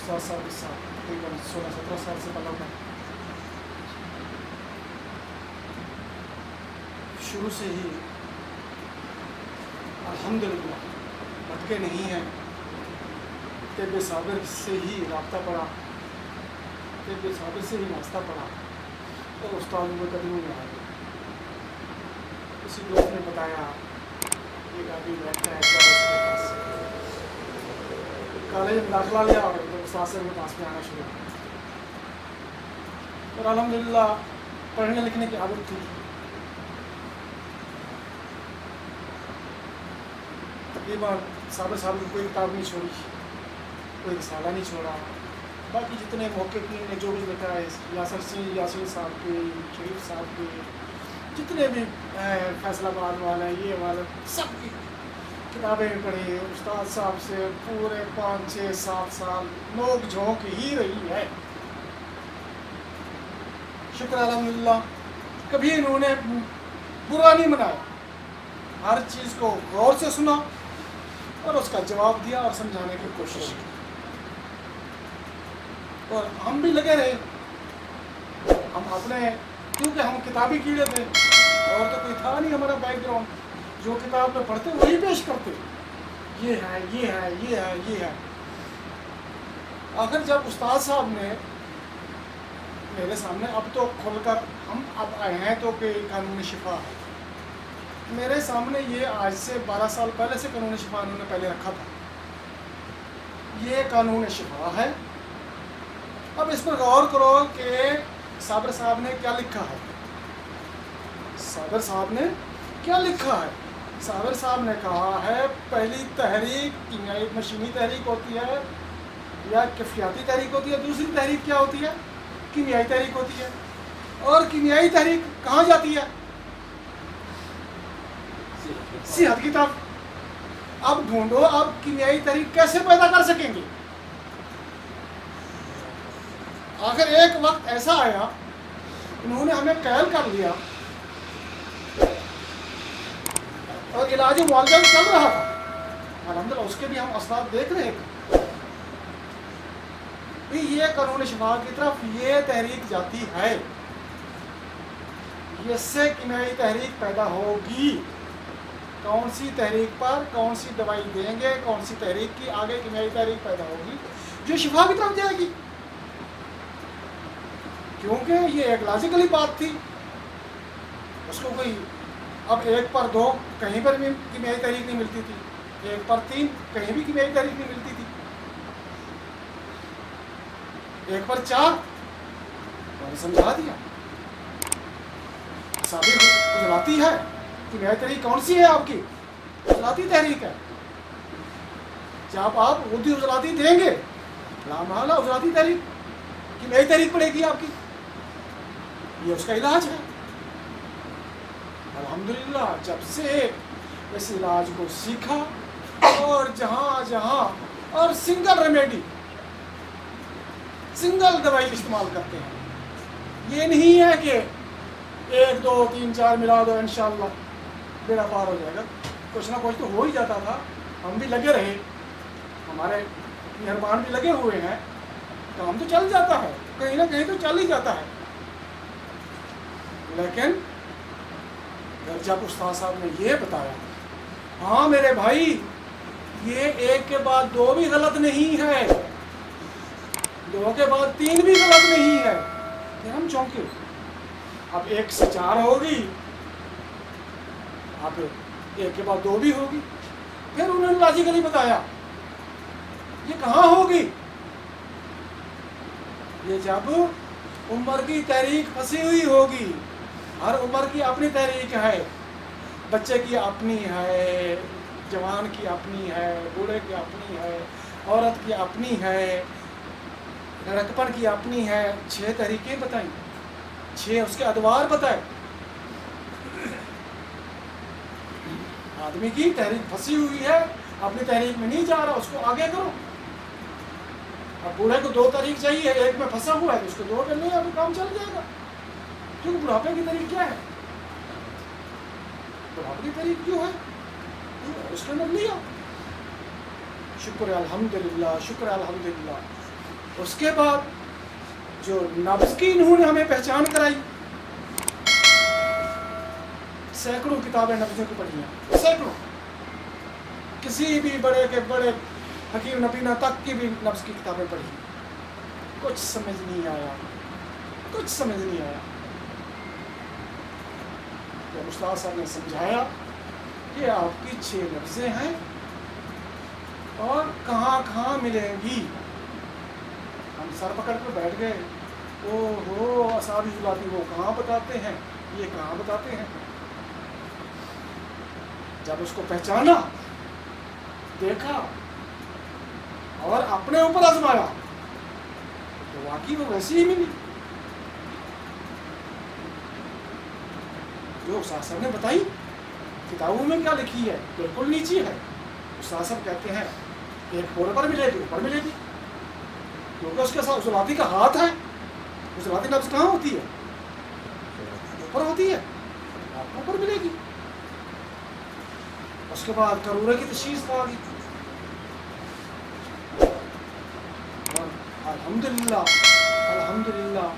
उस्ताद साहब के साथ तकरीबन 16-17 साल से ताल्लुक़ है। शुरू से ही अल्हम्दुलिल्लाह भटके नहीं हैं। तब साबिर से ही राब्ता पड़ा, तब साबिर से ही नाश्ता पड़ा और उस्ताद के कदमों में आ गए। किसी दोस्त ने बताया एक आदमी बैठता है उसके पास, कॉलेज में दाखिला लिया और तो उस्ताद से पास में आना शुरू किया। और अल्हम्दुलिल्लाह पढ़ने लिखने की आदत थी। तकरीबन साबिर साहब की कोई किताब नहीं छोड़ी, कोई रिसाला नहीं छोड़ा। बाकी जितने मुहक्किकीन ने जो भी लिखा है, यासीन साहब के, शरीफ साहब के, जितने भी फैसलाबाद वाले ये वाले सब की किताबें पढ़ी। उस्ताद साहब से पूरे 5-6-7 साल नोक झोंक ही रही है। शुक्र अल्हम्दुलिल्लाह, कभी इन्होंने बुरा नहीं मनाया। हर चीज़ को गौर से सुना और उसका जवाब दिया और समझाने की कोशिश की। और हम भी लगे रहे। हम अपने, क्योंकि हम किताबी कीड़े थे और तो कोई था नहीं हमारा बैकग्राउंड, जो किताब में पढ़ते वही पेश करते, ये है ये है ये है ये है। आखिर जब उस्ताद साहब ने मेरे सामने, अब तो खुलकर हम अब आए हैं तो कि कानून शिफा है, मेरे सामने ये आज से 12 साल पहले से कानून शिफा उन्होंने पहले रखा था। ये कानून शिफा है। अब इस पर गौर करो कि साबिर साहब ने क्या लिखा है। साबिर साहब ने क्या लिखा है? साबिर साहब ने कहा है पहली तहरीक कीमियाई मशीनी तहरीक होती है या कैफियाती तहरीक होती है, दूसरी तहरीक क्या होती है? कीमियाई तहरीक होती है। और कीमियाई तहरीक कहाँ जाती है? सेहत की तरफ। अब ढूंढो आप कीमियाई तहरीक कैसे पैदा कर सकेंगे? आखिर एक वक्त ऐसा आया, उन्होंने हमें कैल कर लिया और इलाज मुआवजा चल रहा था। अल्हम्दुलिल्लाह उसके भी हम असबाब देख रहे थे। ये कानून शिफा की तरफ ये तहरीक जाती है, इससे कीमियाई तहरीक पैदा होगी। कौन सी तहरीक पर कौन सी दवाई देंगे, कौन सी तहरीक की आगे कीमियाई तहरीक पैदा होगी जो शिफा की तरफ जाएगी। क्योंकि ये एक लॉजिकली बात थी। उसको कोई, अब 1 पर 2 कहीं पर भी कीमियाई तहरीक नहीं मिलती थी, 1 पर 3 कहीं भी कीमियाई तहरीक नहीं मिलती थी, 1 पर 4 मैंने समझा दिया। साबिर उजलाती है, कीमियाई तहरीक कौन सी है आपकी? उजलाती तहरीक है। जब आप उर्दी उजलाती देंगे, लामाला उजलाती तहरीक, कीमियाई तहरीक पड़ेगी आपकी। ये उसका इलाज है। अल्हम्दुलिल्लाह जब से इस इलाज को सीखा और जहाँ जहाँ और सिंगल रेमेडी, सिंगल दवाई इस्तेमाल करते हैं। ये नहीं है कि 1 2 3 4 मिला दो इंशाअल्लाह बेड़ा पार हो जाएगा। कुछ ना कुछ तो हो ही जाता था। हम भी लगे रहे, हमारे मेहरबान भी लगे हुए हैं, काम तो चल जाता है, कहीं ना कहीं तो चल ही जाता है। लेकिन जब उस्ताद साहब ने ये बताया, हाँ मेरे भाई ये 1 के बाद 2 भी गलत नहीं है, 2 के बाद 3 भी गलत नहीं है, फिर हम चौंके। अब 1 से 4 होगी, अब 1 के बाद 2 भी होगी। फिर उन्होंने लॉजिकली बताया ये कहाँ होगी? ये जब उम्र की तहरीक फंसी हुई होगी। हर उम्र की अपनी तहरीक है, बच्चे की अपनी है, जवान की अपनी है, बूढ़े की अपनी है, औरत की अपनी है, लड़कपन की अपनी है। 6 तहरीकें बताई, 6 उसके अदवार बताए। आदमी की तहरीक फंसी हुई है, अपनी तहरीक में नहीं जा रहा, उसको आगे करो। अब बूढ़े को 2 तहरीक चाहिए, 1 में फंसा हुआ है तो उसको 2 कर नहीं, अब काम चल जाएगा। क्योंकि बुढ़ापे की तहरीक क्या है? बुढ़ापे की तहरीक क्यों है? उसके अंदर लिया। शुक्र अल्हम्दुलिल्लाह, शुक्र अल्हम्दुलिल्लाह। اس کے بعد جو نبض کی انہوں نے ہمیں پہچان کرائی، سینکڑوں کتابیں نبزوں کی پڑھی ہیں، سینکڑوں، کسی بھی بڑے کے بڑے حکیم نبینا تک کی بھی نبز کی کتابیں پڑھی، کچھ سمجھ نہیں آیا، کچھ سمجھ نہیں آیا۔ جب استاد صاحب نے سمجھایا کہ آپ کی 6 نبزیں ہیں اور کہاں کہاں ملیں گی، ہم سر پکڑ کے بیٹھ گئے، او ہو اصحاب ذلاتی وہ کہاں بتاتے ہیں، یہ کہاں بتاتے ہیں۔ جب اس کو پہچانا، دیکھا اور اپنے اوپر آزمایا تو واقعی وہ ویسی ہی ملی جو استاد صاحب نے بتائی۔ کتابوں میں کیا لکھی ہے بالکل نیچی ہے، استاد صاحب کہتے ہیں ایک پورے پر ملے گی، اوپر ملے گی، کیونکہ اس کے ساتھ ذلاتی کا ہاتھ ہے۔ ذلاتی نبض کہاں ہوتی ہے؟ اوپر ہوتی ہے، آپ کو اوپر ملے گی۔ اس کے بعد کرورے کی تشخیص آ گئی، اور الحمدللہ الحمدللہ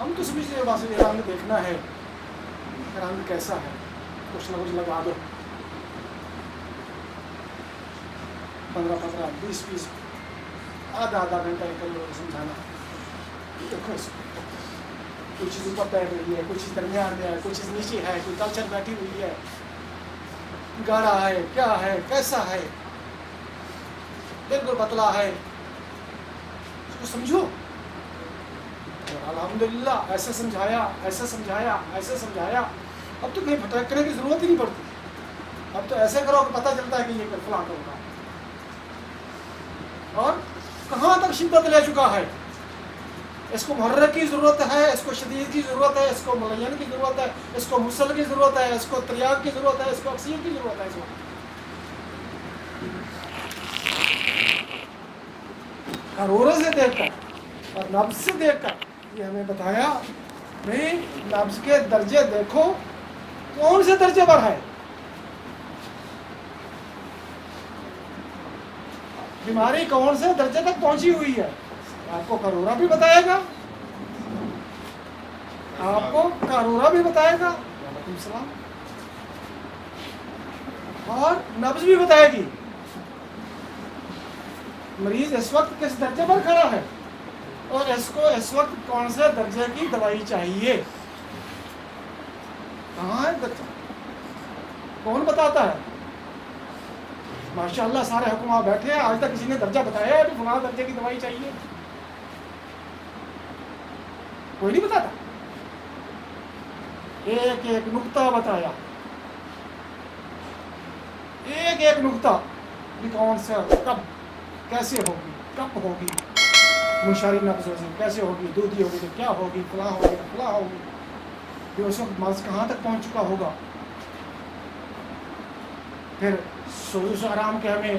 ہم تو سمجھتے ہیں بس رنگ دیکھنا ہے، رنگ کیسا ہے، کچھ نہ کچھ لگا دو، 15 20 آدھا گھنٹہ ایک لوگوں کو سمجھانا، دیکھو اس کو کوئی چیز اوپر تیر رہی ہے، کوئی چیز درمیان میں ہے، کوئی چیز نیچے ہے، کوئی کلچر بیٹھی ہوئی ہے، گاڑا ہے، کیا ہے، کیسا ہے، بالکل پتلا ہے، اس کو سمجھو۔ الحمدللہ ایسے سمجھایا، ایسے سمجھایا، ایسے سمجھایا، اب تو کہیں بھٹکنے کی ضرورت ہی نہیں پڑتی، اب تو ایسے کرو کہ پتہ چلتا ہے کہ یہ فلاں کا ہوگا، اور کہاں تک شدت لے چکا ہے۔ اس کو محرک کی ضرورت ہے، اس کو شدید کی ضرورت ہے، اس کو ملین کی ضرورت ہے، اس کو مسل کی ضرورت ہے، اس کو تریاق کی ضرورت ہے، اس کو اکسیر کی ضرورت ہے۔ اس کو کرورے سے دیکھ کر اور نبض سے دیکھ کر یہ ہمیں بتایا بھائی نبض کے درجے دیکھو کون سے درجے پر ہے، بیماری کون سے درجے تک پہنچی ہوئی ہے، آپ کو کرورا بھی بتائے گا، آپ کو کرورا بھی بتائے گا، وعلیکم السلام، اور نبض بھی بتائے گی، مریض اس وقت کس درجے پر کھڑا ہے اور اس کو اس وقت کون سے درجے کی دوائی چاہیے، کہاں ہے درجہ، کون بتاتا ہے؟ ماشاءاللہ سارے حکماں بیٹھے ہیں، آج تک کسی نے درجہ بتایا ہے کہ فلاں درجے کی دوائی چاہیے؟ کوئی نہیں بتاتا، ایک ایک نقطہ بتایا، ایک ایک نقطہ کہ کون سے کب کیسے ہوگی، کب ہوگی، منشاری نبض کیسے ہوگی، دودھی ہوگی تو کیا ہوگی، فلاں ہوگی تو فلاں ہوگی، پھر اس وقت مرض کہاں تک پہنچ چکا ہوگا، پھر سوز و آرام کے ہمیں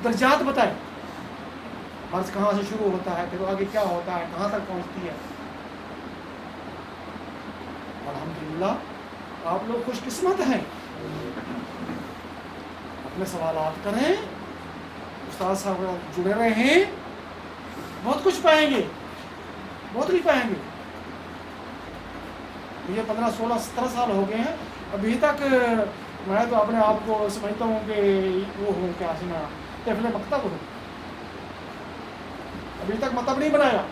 درجات بتائے، مرض کہاں سے شروع ہوتا ہے، پھر آگے کیا ہوتا ہے، کہاں تک پہنچتی ہے۔ الحمدللہ آپ لوگ خوش قسمت ہیں، اپنے سوالات کریں، استاد صاحب جڑے رہیں، بہت کچھ پائیں گے، بہت کچھ پائیں گے۔ مجھے 15 16 17 سال ہو گئے ہیں، ابھی تک میں تو اپنے آپ کو سمجھتا ہوں کہ وہ ہوں کیا سنا طفل مکتب ہوں، ابھی تک مکتب نہیں بنایا،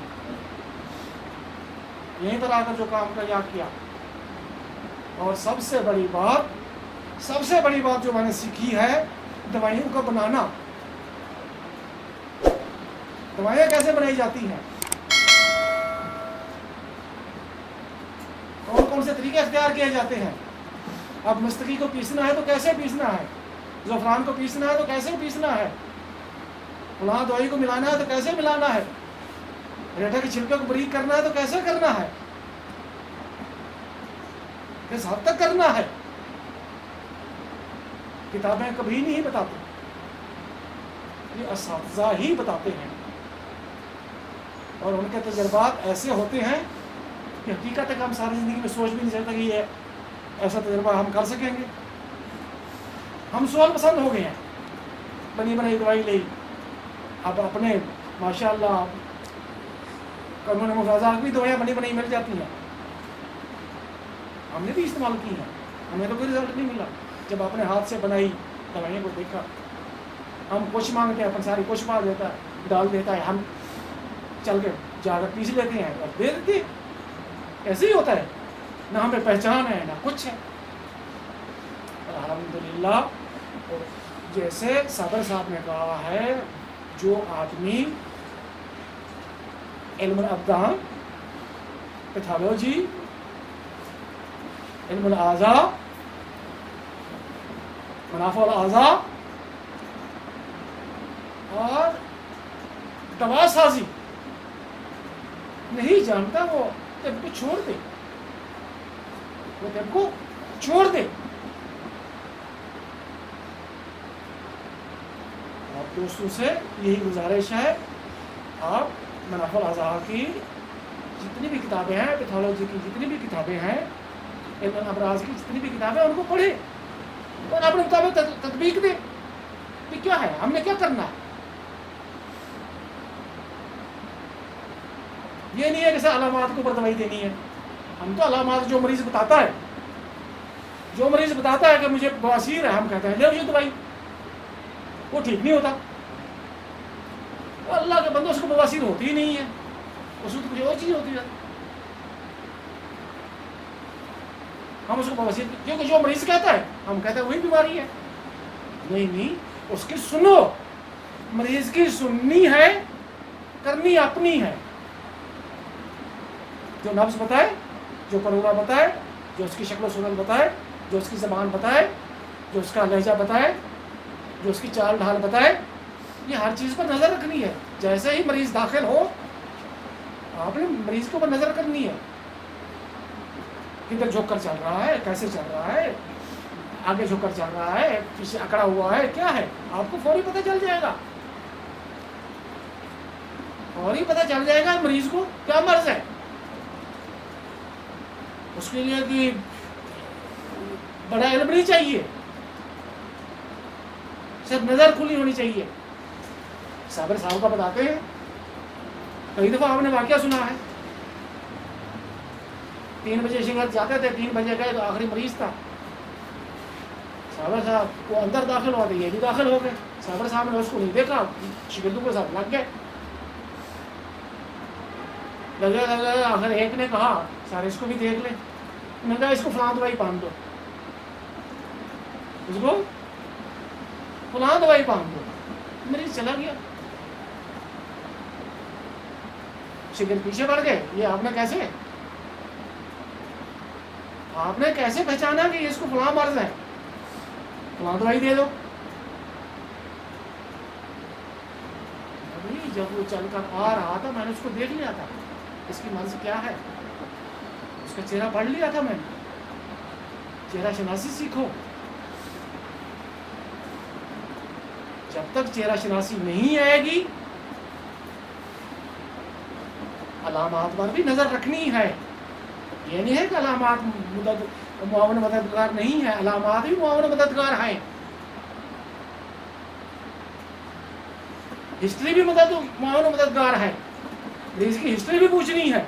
یہیں پر آ کر جو کام کا یاد کیا۔ اور سب سے بڑی بات جو میں نے سیکھی ہے دوائیوں کا بنانا، دوائیاں کیسے بنائی جاتی ہیں، کون کون سے طریقے اختیار کیے جاتے ہیں، اب مستقی کو پیسنا ہے تو کیسے پیسنا ہے، زعفران کو پیسنا ہے تو کیسے پیسنا ہے، فلاں دوائی کو ملانا ہے تو کیسے ملانا ہے، ریٹھا کے چھلکے کو بریک کرنا ہے تو کیسے کرنا ہے، کس حد تک کرنا ہے، کتابیں کبھی نہیں بتاتی، یہ اساتذہ ہی بتاتے ہیں، اور ان کے تجربات ایسے ہوتے ہیں کہ حقیقت ہے کہ ہم ساری زندگی میں سوچ بھی نہیں سکتے کہ یہ ایسا تجربہ ہم کر سکیں گے۔ ہم سوال پسند ہو گئے ہیں، بنی بنائی دوائی لی، اب اپنے ماشاءاللہ कानून मुफ्रदात की दवाइयाँ बनी बनाई मिल जाती हैं, हमने भी इस्तेमाल की हैं, हमें तो कोई रिजल्ट नहीं मिला। जब अपने हाथ से बनाई दवाइयों को देखा, हम कुछ मांगते हैं, अपन सारी कुछ पा देता है, डाल देता है, हम चल के जाकर पीस लेते हैं और दे देते। ऐसे ही होता है, ना हमें पहचान है ना कुछ है। अल्हम्दुलिल्लाह, जैसे साबर साहब ने कहा है, जो आदमी इल्मुल अब्दान, पैथोलॉजी, इल्मुल आज़ा, मनाफ़ुल आज़ा और दवा साजी नहीं जानता, वो तब को छोड़ दे, वो तब को छोड़ दे। आप दोस्तों से यही गुजारिश है, आप मनाफ़ुल आज़ा की जितनी भी किताबें हैं, पैथोलॉजी की जितनी भी किताबें हैं, इल्मुल अमराज़ की जितनी भी किताबें, उनको पढ़ें और अपने मुताबिक तदबीक दें कि क्या है, हमने क्या करना है। ये नहीं है जैसे अलामात के ऊपर दवाई देनी है। हम तो अलामात जो मरीज़ बताता है, जो मरीज़ बताता है कि मुझे बवासीर है, हम कहते हैं ले ये दवाई, वो ठीक नहीं होता। वो अल्लाह के बंदे, उसको बवासीर होती ही नहीं है, उसको तो कुछ और चीज़ होती है। हम उसको बवासीर, क्योंकि जो मरीज़ कहता है हम कहते हैं वही बीमारी है। नहीं नहीं, उसकी सुनो, मरीज़ की सुननी है, करनी अपनी है। जो नफ्स बताए, जो करूरा बताए, जो उसकी शक्ल सूरत बताए, जो उसकी ज़बान बताए, जो उसका लहजा बताए, जो उसकी चाल ढाल बताए, ये हर चीज़ पर नज़र रखनी है। जैसे ही मरीज़ दाखिल हो, आपने मरीज़ के ऊपर नज़र करनी है, किधर झुक कर चल रहा है, कैसे चल रहा है, आगे झुक कर चल रहा है, पीछे अकड़ा हुआ है, क्या है, आपको फौरी पता चल जाएगा। फौरी पता चल जाएगा मरीज़ को क्या मर्ज़ है। उसके लिए कि बड़ा इल्म नहीं चाहिए, सिर्फ नज़र खुली होनी चाहिए। साबर साहब का बताते हैं, कई दफ़ा आपने वाक़या सुना है, 3 बजे शिगर जाते थे, 3 बजे गए तो आखिरी मरीज़ था। साबर साहब वो अंदर दाखिल हुआ, तो ये भी दाखिल हो गए। साबर साहब ने उसको नहीं देखा, शिगिर्दों के साथ लग गए, लगे आखिर एक ने कहा सारे इसको भी देख ले, मैंने कहा इसको फलां दवाई पान दो, उसको फलां दवाई पान दो, मरीज चला गया। शिगर पीछे बढ़ गए, ये आपने कैसे पहचाना कि इसको फलां मर्ज है, फलां दवाई दे दो। अभी जब वो चलकर आ रहा था, मैंने उसको देख लिया था, इसकी मर्ज क्या है, उसका चेहरा पढ़ लिया था मैंने। चेहरा शनासी सीखो, जब तक चेहरा शनासी नहीं आएगी, अलामात पर भी नजर रखनी है। ये नहीं है कि अलामात मुआवन मददगार नहीं है, अलामात भी मुआवन मददगार हैं। हिस्ट्री भी मुआवन मददगार है, मरीज की हिस्ट्री भी पूछनी है।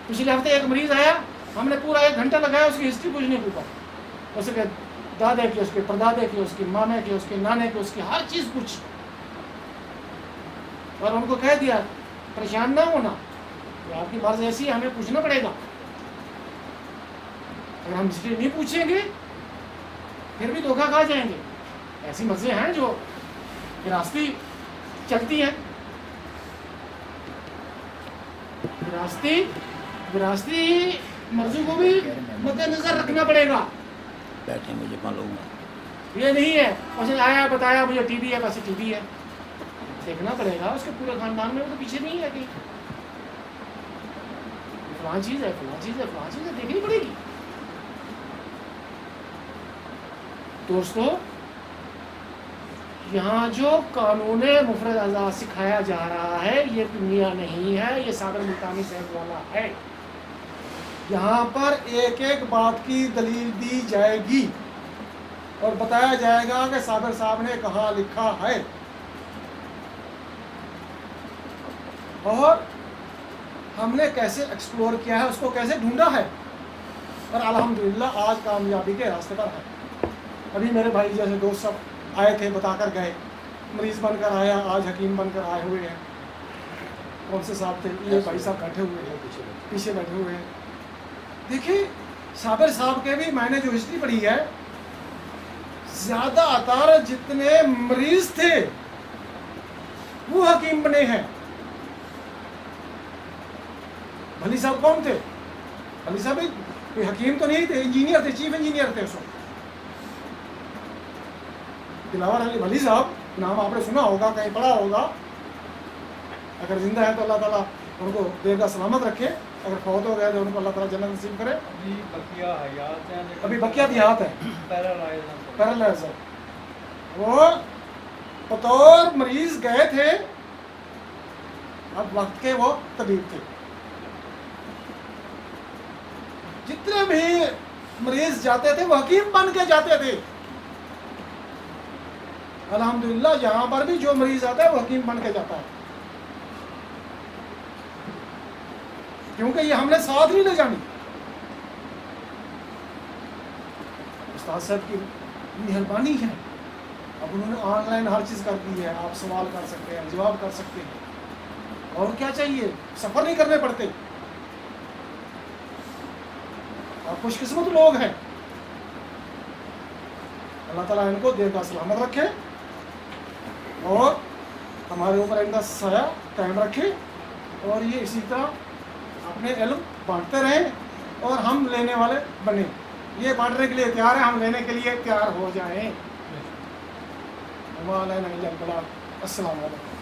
पिछले हफ्ते एक मरीज आया, हमने पूरा 1 घंटा लगाया उसकी हिस्ट्री पूछने के ऊपर, उसके दादे की, उसके परदादे की, उसके मामे की, उसके नाने की, उसकी हर चीज़ पूछी और उनको कह दिया परेशान ना होना, तो आपकी मर्ज ऐसी है, हमें पूछना पड़ेगा। अगर हम हिस्ट्री नहीं पूछेंगे फिर भी धोखा खा जाएंगे। ऐसी मर्जें हैं जो विरासती चलती हैं, विरासती मर्जी को भी मद्देनजर रखना पड़ेगा। बैठे मुझे मालूम है, ये नहीं है उसने आया बताया मुझे टीबी है, वैसे टीबी है, देखना पड़ेगा उसके पूरे खानदान में, वो तो पीछे नहीं है कि फलां चीज़ है, फलां चीज़ है, फलां चीज़ है, देखनी पड़ेगी। दोस्तों, यहाँ जो कानून मुफरद अज़ा सिखाया जा रहा है, ये दुनिया नहीं है, ये सागर मुल्तानी साहब वाला है। यहाँ पर एक एक बात की दलील दी जाएगी और बताया जाएगा कि सागर साहब ने कहाँ लिखा है। और ہم نے کیسے ایکسپلور کیا ہے، اس کو کیسے ڈھونڈا ہے، اور الحمدللہ آج کامیابی کے راستے پر ہے۔ ابھی میرے بھائی جیسے دوست سب آئے تھے، بتا کر گئے، مریض بن کر آیا، آج حکیم بن کر آئے ہوئے ہیں۔ کون سے صاحب تھے؟ یہ بھائی صاحب بیٹھے ہوئے ہیں، پیچھے بیٹھے ہوئے ہیں۔ دیکھیے صابر صاحب کے بھی میں نے جو ہسٹری پڑھی ہے، زیادہ تر جتنے مریض تھے وہ حکیم بنے ہیں۔ بھلی صاحب کون تھے؟ بھلی صاحب کوئی حکیم تو نہیں تھے، انجینئر تھے، چیف انجینئر تھے اس وقت۔ دلاور علی بھلی صاحب نام آپ نے سنا ہوگا، کہیں پڑھا ہوگا، اگر زندہ ہے تو اللہ تعالیٰ ان کو دیر سلامت رکھے، اگر فوت ہو گئے تو ان کو اللہ تعالیٰ جنت نصیب کرے۔ ابھی بقیہ حیات ہے، پیرالائز ہے۔ وہ بطور مریض گئے تھے، اب وقت کے وہ طبیب تھے۔ جتنے بھی مریض جاتے تھے وہ حکیم بن کے جاتے تھے۔ الحمدللہ یہاں پر بھی جو مریض آتا ہے وہ حکیم بن کے جاتا ہے، کیونکہ یہ ہم نے ساتھ نہیں لے جانی۔ استاد صاحب کی مہربانی ہے، اب انہوں نے آن لائن ہر چیز کر دی ہے، آپ سوال کر سکتے ہیں، جواب کر سکتے ہیں، اور کیا چاہیے، سفر نہیں کرنے پڑتے۔ آپ خوش قسمت لوگ ہیں، اللہ تعالیٰ ان کو دیر کا سلامت رکھے اور ہمارے اوپر ان کا سایہ قائم رکھے، اور یہ اسی طرح اپنے علم بانٹتے رہیں اور ہم لینے والے بنیں۔ یہ بانٹنے کے لیے تیار ہیں، ہم لینے کے لیے تیار ہو جائیں۔ السلام علیکم۔